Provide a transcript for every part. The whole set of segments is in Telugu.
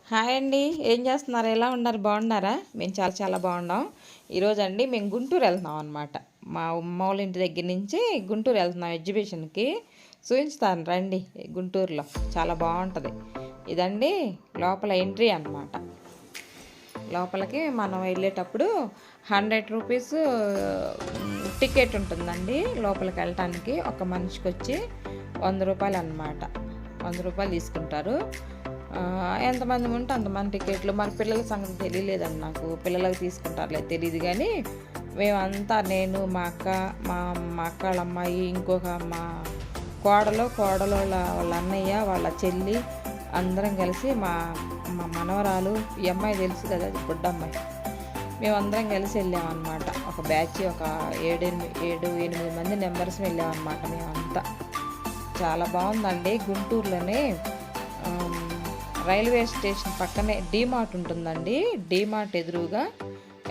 హాయ్ అండి. ఏం చేస్తున్నారు? ఎలా ఉన్నారు? బాగున్నారా? మేము చాలా చాలా బాగున్నాం. ఈరోజు అండి మేము గుంటూరు వెళ్తున్నాం అనమాట. మా అమ్మ వాళ్ళ ఇంటి దగ్గర నుంచి గుంటూరు వెళ్తున్నాం ఎగ్జిబిషన్కి. చూపించుతాను రండి. గుంటూరులో చాలా బాగుంటుంది. ఇదండి లోపల ఎంట్రీ అన్నమాట. లోపలికి మనం వెళ్ళేటప్పుడు 100 రూపీస్ టికెట్ ఉంటుందండి. లోపలికి వెళ్ళటానికి ఒక మనిషికి వచ్చి 100 రూపాయలు అన్నమాట. 100 రూపాయలు తీసుకుంటారు. ఎంతమంది ఉంటే అంతమంది టికెట్లు. మరి పిల్లల సంగతి తెలియలేదండి నాకు. పిల్లలకి తీసుకుంటారులేదు తెలియదు, కానీ మేమంతా నేను మా అక్క మా అక్క వాళ్ళ అమ్మాయి, ఇంకొక మా కోడలు వాళ్ళ అన్నయ్య వాళ్ళ చెల్లి అందరం కలిసి మా మా మనవరాలు, ఈ అమ్మాయి తెలుసు కదా, బుడ్డమ్మాయి, మేమందరం కలిసి వెళ్ళామన్నమాట. ఒక బ్యాచ్, ఒక 7-8 మంది నెంబర్స్ వెళ్ళామన్నమాట మేమంతా. చాలా బాగుందండి. గుంటూరులోనే రైల్వే స్టేషన్ పక్కనే డీమార్ట్ ఉంటుందండి. డీమార్ట్ ఎదురుగా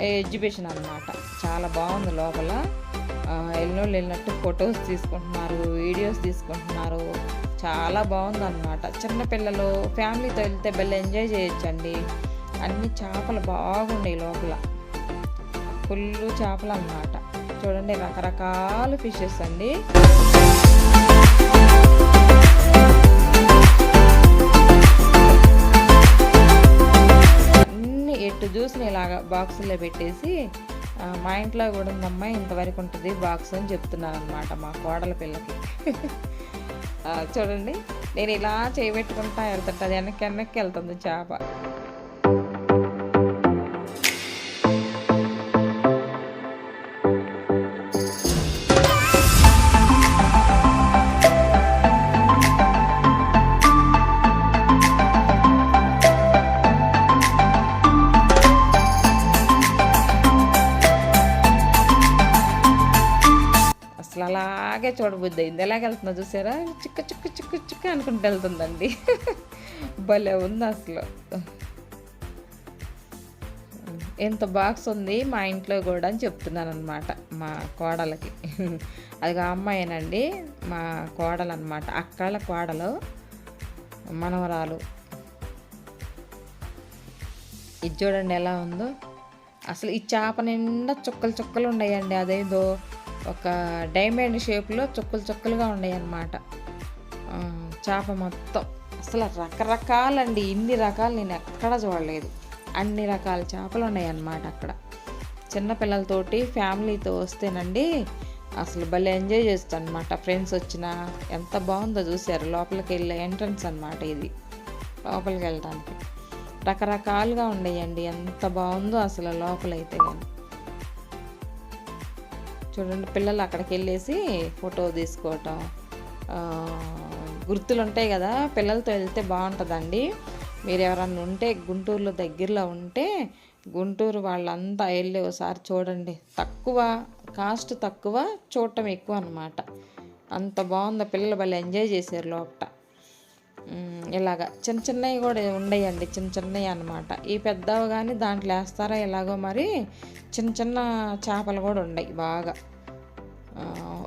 ఎగ్జిబిషన్ అన్నమాట. చాలా బాగుంది లోపల. వెళ్ళినట్టు ఫొటోస్ తీసుకుంటున్నారు, వీడియోస్ తీసుకుంటున్నారు. చాలా బాగుంది అన్నమాట. చిన్నపిల్లలు ఫ్యామిలీతో వెళ్తే భలే ఎంజాయ్ చేయొచ్చండి. అన్ని చేపలు బాగున్నాయి లోపల. ఫుల్ చేపలు అన్నమాట. చూడండి, రకరకాల ఫిషెస్ అండి. ఎటు చూసిన ఇలాగా బాక్సుల్లో పెట్టేసి, మా ఇంట్లో కూడా ఉందమ్మా ఇంతవరకు ఉంటుంది బాక్స్ అని చెప్తున్నాను అనమాట మా కోడల పిల్లకి. చూడండి, నేను ఇలా చేయబెట్టుకుంటా వెళ్తుంటా, అది వెనక్కి వెళ్తుంది చేప. అసలు అలాగే చూడబుద్ది అయింది. ఎలాగెళ్తుందో చూసారా? చిక్క చిక్క చిక్క చిక్క అనుకుంటూ వెళ్తుందండి. భలే ఉంది అసలు. ఎంత బాక్స్ ఉంది మా ఇంట్లో కూడా అని చెప్తున్నాను అనమాట మా కోడలకి. అది అమ్మాయేనండి, మా కోడలు అనమాట, అక్కల కోడలు, మనవరాలు. ఇది చూడండి ఎలా ఉందో అసలు. ఈ చేప నిండా చుక్కలు చుక్కలు ఉన్నాయండి. అదేదో ఒక డైమండ్ షేప్లో చుక్కలుగా ఉన్నాయి అన్నమాట చేప మొత్తం. అసలు రకరకాలండి. ఇన్ని రకాలు నేను ఎక్కడా చూడలేదు. అన్ని రకాల చేపలు ఉన్నాయి అన్నమాట అక్కడ. చిన్నపిల్లలతోటి ఫ్యామిలీతో వస్తేనండి అసలు భలే ఎంజాయ్ చేస్తాను అనమాట. ఫ్రెండ్స్ వచ్చినా ఎంత బాగుందో చూసారు. లోపలికి వెళ్ళే ఎంట్రన్స్ అనమాట ఇది. లోపలికి వెళ్ళడానికి రకరకాలుగా ఉండేయండి. ఎంత బాగుందో అసలు లోపలైతే. కానీ చూడండి, పిల్లలు అక్కడికి వెళ్ళేసి ఫోటో తీసుకోవటం, గుర్తులు ఉంటాయి కదా, పిల్లలతో వెళ్తే బాగుంటుందండి. మీరు ఎవరన్నా ఉంటే గుంటూరులో దగ్గరలో ఉంటే గుంటూరు వాళ్ళంతా వెళ్ళి ఒకసారి చూడండి. కాస్ట్ తక్కువ, చూడటం ఎక్కువ అన్నమాట. అంత బాగుంది. పిల్లలు భలే ఎంజాయ్ చేశారు లోపల. ఇలాగా చిన్నవి కూడా ఉండేయండి, చిన్నవి అన్నమాట. ఈ పెద్దవి కానీ దాంట్లో వేస్తారా ఎలాగో మరి. చిన్న చేపలు కూడా ఉన్నాయి బాగా.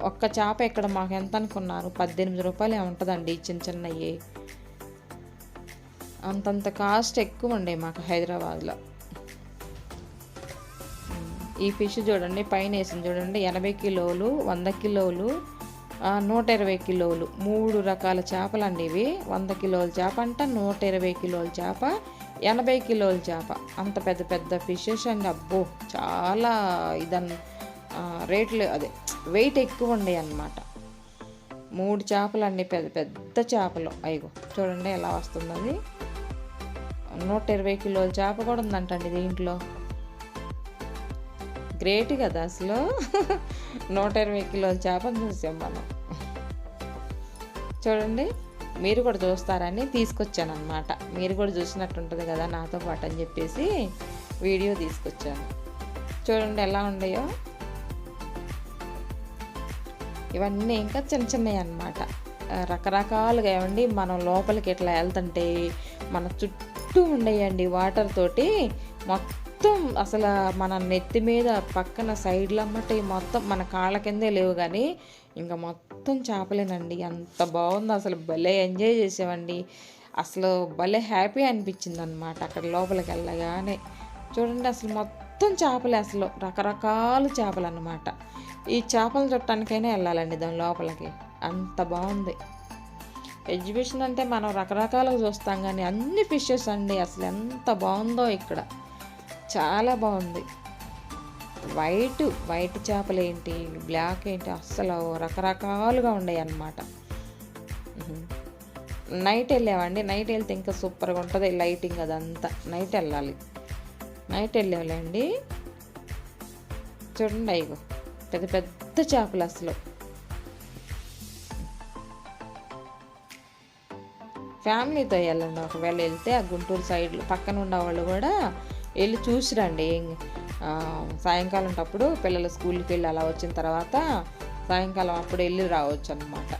ఒక్క చేప ఇక్కడ మాకు ఎంత అనుకున్నారు? 18 రూపాయలు ఉంటుందండి చిన్నవి. అంతంత కాస్ట్ ఎక్కువ ఉండే మాకు హైదరాబాద్లో. ఈ ఫిష్ చూడండి, పైన వేసింది చూడండి, 80 కిలోలు, 100 కిలోలు, 120 కిలోలు, 3 రకాల చేపలండి ఇవి. 100 కిలోల చేప అంట, 120 కిలోల చేప, 80 కిలోల చేప. అంత పెద్ద పెద్ద ఫిషెస్ అండి. అబ్బో, చాలా రేట్లు, అదే వెయిట్ ఎక్కువ ఉండేవి అన్నమాట. 3 చేపలండి, పెద్ద పెద్ద చేపలు. అయ్యో చూడండి ఎలా వస్తుంది అది. 120 కిలోల చేప కూడా ఉందంటండి దీంట్లో. గ్రేట్ కదా అసలు. 120 కిలోల చేపను చూసాం మనం. చూడండి, మీరు కూడా చూస్తారని తీసుకొచ్చాను అనమాట. మీరు కూడా చూసినట్టు ఉంటుంది కదా నాతో పాటు అని చెప్పేసి వీడియో తీసుకొచ్చాను. చూడండి ఎలా ఉన్నాయో. ఇవన్నీ ఇంకా చిన్నవి అన్నమాట. రకరకాలుగా ఏమండి. మనం లోపలికి ఇట్లా వెళ్తుంటే మన చుట్టూ ఉండేయండి వాటర్ తోటి. మొత్తం అసలు మన నెత్తి మీద పక్కన సైడ్లు అమ్మటి మొత్తం మన కాళ్ళ కిందే లేవు, కానీ ఇంకా మొత్తం చేపలేనండి. ఎంత బాగుందో అసలు. భలే ఎంజాయ్ చేసామండి. అసలు భలే హ్యాపీ అనిపించింది అనమాట అక్కడ లోపలికి వెళ్ళగానే. చూడండి అసలు మొత్తం చేపలే, అసలు రకరకాల చేపలు అన్నమాట. ఈ చేపలు చుట్టానికైనా వెళ్ళాలండి దాని లోపలికి, అంత బాగుంది. ఎగ్జిబిషన్ అంటే మనం రకరకాలుగా చూస్తాం కానీ అన్ని ఫిషెస్ అండి, అసలు ఎంత బాగుందో ఇక్కడ, చాలా బాగుంది. వైట్ చేపలు ఏంటి, బ్లాక్ ఏంటి, అస్సలు రకరకాలుగా ఉన్నాయి అన్నమాట. నైట్ వెళ్ళామండి, నైట్ వెళ్తే ఇంకా సూపర్గా ఉంటుంది లైటింగ్ అదంతా. నైట్ వెళ్ళాలి, నైట్ వెళ్ళాలండి. చూడండి అయ్యో పెద్ద పెద్ద చేపలు అసలు. ఫ్యామిలీతో వెళ్ళండి ఒకవేళ వెళ్తే, ఆ గుంటూరు సైడ్లో పక్కన ఉండేవాళ్ళు కూడా వెళ్ళి చూసిరండి. సాయంకాలం అప్పుడు పిల్లలు స్కూల్కి వెళ్ళి అలా వచ్చిన తర్వాత సాయంకాలం అప్పుడు వెళ్ళి రావచ్చు అన్నమాట.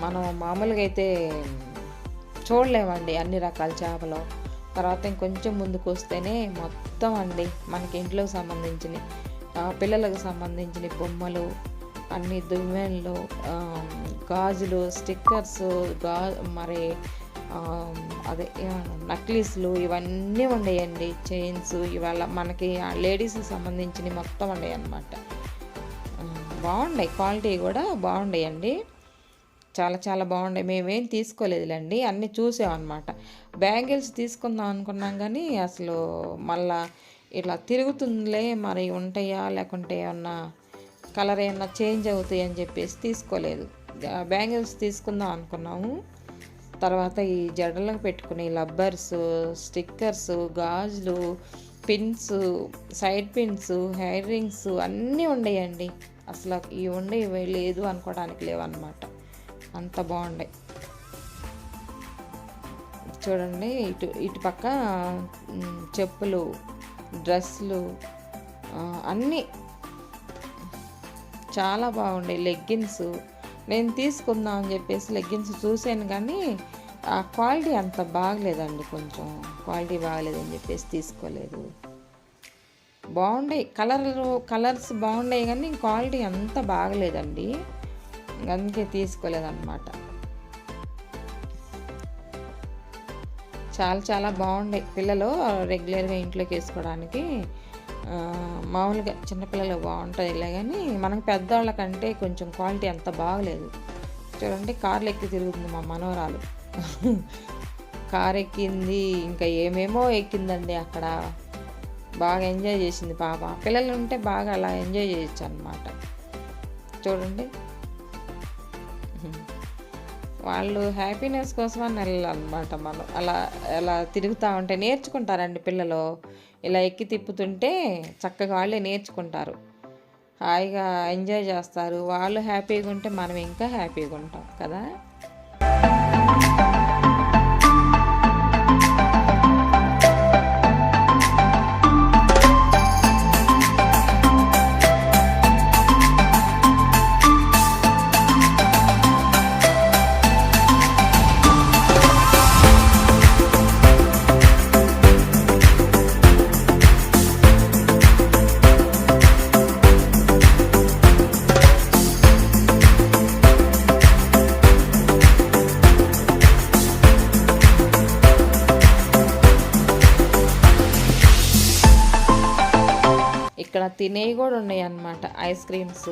మనం మామూలుగా అయితే చూడలేమండి అన్ని రకాల చేపలు. తర్వాత ఇంకొంచెం ముందుకు వస్తేనే మొత్తం అండి మనకి ఇంట్లోకి సంబంధించిన పిల్లలకు సంబంధించిన బొమ్మలు, అన్ని దువ్వెనలు, గాజులు, స్టిక్కర్స్, మరి అదే నక్లీస్లు ఇవన్నీ ఉండేయండి. చైన్స్ ఇవాళ మనకి లేడీస్కి సంబంధించినవి మొత్తం ఉండేవి అన్నమాట. బాగున్నాయి, క్వాలిటీ కూడా బాగుండేయండి, చాలా చాలా బాగుండే. మేమేం తీసుకోలేదులేండి, అన్నీ చూసామన్నమాట. బ్యాంగిల్స్ తీసుకుందాం అనుకున్నాం కానీ అసలు మళ్ళా ఇట్లా తిరుగుతుందిలే, మరి ఉంటాయా లేకుంటే ఏమన్నా కలర్ ఏమన్నా చేంజ్ అవుతాయి అని చెప్పేసి తీసుకోలేదు. బ్యాంగిల్స్ తీసుకుందాం అనుకున్నాము. తర్వాత ఈ జడలకు పెట్టుకునే లబ్బర్స్, స్టిక్కర్స్, గాజులు, pins, side pins, hair rings అన్నీ ఉండేయండి. అసలు ఇవి ఉండే ఇవి లేదు అనుకోవడానికి లేవన్నమాట, అంత బాగుండే. చూడండి ఇటు పక్క చెప్పులు, డ్రెస్సులు అన్నీ చాలా బాగుండే. లెగ్గిన్స్ నేను తీసుకుందాం అని చెప్పేసి లెగ్గిన్స్ చూశాను కానీ ఆ క్వాలిటీ అంత బాగలేదండి, కొంచెం క్వాలిటీ బాగలేదని చెప్పేసి తీసుకోలేదు. బాగుండే కలర్స్ బాగుండే కానీ క్వాలిటీ అంత బాగలేదండి, అందుకే తీసుకోలేదన్నమాట. చాలా చాలా బాగుండే. పిల్లలు రెగ్యులర్గా ఇంట్లోకి వేసుకోవడానికి మామూలుగా చిన్నపిల్లలు బాగుంటుందిలే కానీ మనకు పెద్దవాళ్ళకంటే కొంచెం క్వాలిటీ అంత బాగలేదు. చూడండి కార్లు ఎక్కి తిరుగుతుంది మా మనవరాలు, కార్ ఎక్కింది, ఇంకా ఏమేమో ఎక్కిందండి అక్కడ. బాగా ఎంజాయ్ చేసింది పాప. పిల్లలు ఉంటే బాగా అలా ఎంజాయ్ చేయొచ్చు అన్నమాట. చూడండి వాళ్ళు హ్యాపీనెస్ కోసం అని వెళ్ళాలన్నమాట. మనం అలా తిరుగుతూ ఉంటే నేర్చుకుంటారండి పిల్లలు. ఇలా ఎక్కి తిప్పుతుంటే చక్కగా వాళ్ళే నేర్చుకుంటారు, హాయిగా ఎంజాయ్ చేస్తారు. వాళ్ళు హ్యాపీగా ఉంటే మనం ఇంకా హ్యాపీగా ఉంటాం కదా. ఇక్కడ తినేవి కూడా ఉన్నాయి అన్నమాట. ఐస్ క్రీమ్స్,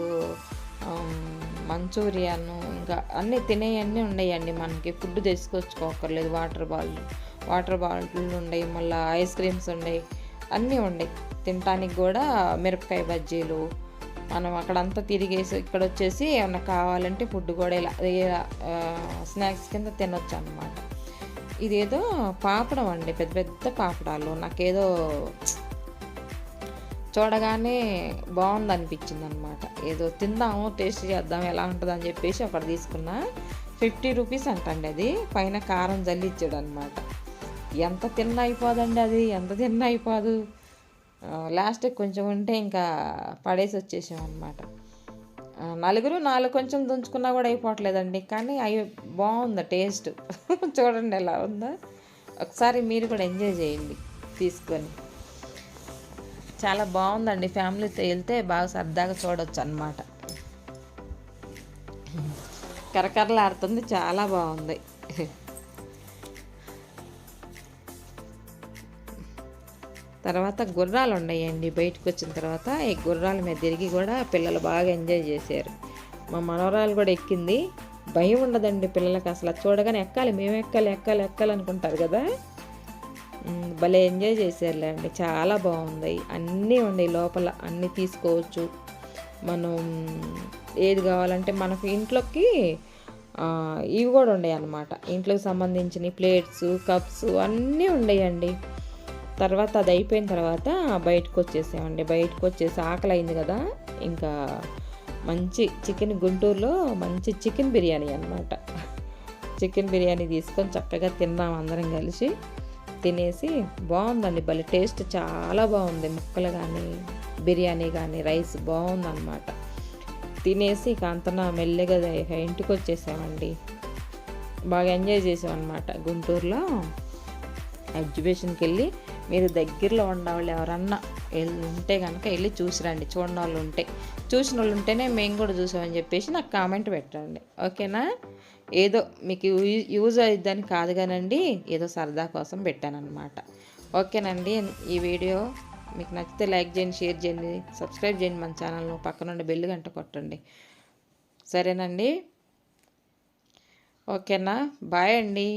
మంచూరియాను, ఇంకా అన్నీ తినేవన్నీ ఉన్నాయండి. మనకి ఫుడ్ తెచ్చుకొచ్చుకోకర్లేదు. వాటర్ బాటిల్ ఉన్నాయి, మళ్ళీ ఐస్ క్రీమ్స్ ఉన్నాయి, అన్నీ ఉన్నాయి. తినటానికి కూడా మిరపకాయ బజ్జీలు. మనం అక్కడంతా తిరిగేసి ఇక్కడ వచ్చేసి ఏమన్నా కావాలంటే ఫుడ్ కూడా ఇలా స్నాక్స్ కింద తినొచ్చు అన్నమాట. ఇదేదో పాపడం అండి, పెద్ద పెద్ద పాపడాలు. నాకేదో చూడగానే బాగుంది అనిపించింది అనమాట. ఏదో తిందాము, టేస్ట్ చేద్దాం ఎలా ఉంటుంది అని చెప్పేసి ఒకటి తీసుకున్నా. 50 రూపీస్ అంటండి అది. పైన కారం జల్లిచ్చాడు అనమాట. ఎంత తిన్న అయిపోదండి అది, ఎంత తిన్న అయిపోదు. లాస్ట్కి కొంచెం ఉంటే ఇంకా పడేసి వచ్చేసాం అనమాట. నలుగురు 4 కొంచెం దుంచుకున్నా కూడా అయిపోవట్లేదండి, కానీ అవి బాగుంది టేస్ట్. చూడండి ఎలా ఉందో. ఒకసారి మీరు కూడా ఎంజాయ్ చేయండి తీసుకొని. చాలా బాగుందండి, ఫ్యామిలీతో వెళ్తే బాగా సరదాగా చూడవచ్చు అన్నమాట. కరకరలాడుతుంది, చాలా బాగుంది. తర్వాత గుర్రాలు ఉన్నాయండి. బయటకు వచ్చిన తర్వాత ఈ గుర్రాల మీద తిరిగి కూడా పిల్లలు బాగా ఎంజాయ్ చేశారు. మా మనవరాలు కూడా ఎక్కింది. భయం ఉండదండి పిల్లలకి అసలు, చూడగానే ఎక్కాలి, మేము ఎక్కాలి ఎక్కాలి ఎక్కాలి అనుకుంటారు కదా. భలే ఎంజాయ్ చేశారులేండి, చాలా బాగుంది. అన్నీ ఉన్నాయి లోపల, అన్నీ తీసుకోవచ్చు. మనం ఏది కావాలంటే మనకు ఇంట్లోకి ఇవి కూడా ఉన్నాయి అన్నమాట. ఇంట్లోకి సంబంధించిన ప్లేట్స్, కప్స్ అన్నీ ఉన్నాయండి. తర్వాత అది అయిపోయిన తర్వాత బయటకు వచ్చేసామండి. బయటకు వచ్చేసి ఆకలి అయింది కదా, ఇంకా మంచి చికెన్, గుంటూరులో మంచి చికెన్ బిర్యానీ అన్నమాట. చికెన్ బిర్యానీ తీసుకొని చక్కగా తిన్నాం అందరం కలిసి. తినేసి బాగుందండి, భలే టేస్ట్ చాలా బాగుంది. ముక్కలు కానీ బిర్యానీ కానీ రైస్ బాగుందన్నమాట. తినేసి ఇక అంతనా మెల్లగా ఇంటికి వచ్చేసామండి. బాగా ఎంజాయ్ చేసామన్నమాట. గుంటూరులో ఎగ్జిబిషన్కి వెళ్ళి మీరు దగ్గరలో ఉన్నవాళ్ళు ఎవరన్నా ఉంటే కనుక వెళ్ళి చూసిరండి. చూడని వాళ్ళు ఉంటే, చూసిన వాళ్ళు ఉంటేనే మేము కూడా చూసామని చెప్పేసి నాకు కామెంట్ పెట్టండి, ఓకేనా. ఏదో మీకు యూజ్ అయిద్దని కాదు కానండి, ఏదో సరదా కోసం పెట్టానన్నమాట. ఓకేనండి. ఈ వీడియో మీకు నచ్చితే లైక్ చేయండి, షేర్ చేయండి, సబ్స్క్రైబ్ చేయండి మన ఛానల్ను. పక్కనుండి బెల్ గంట కొట్టండి, సరేనండి. ఓకేనా, బాయ్ అండి.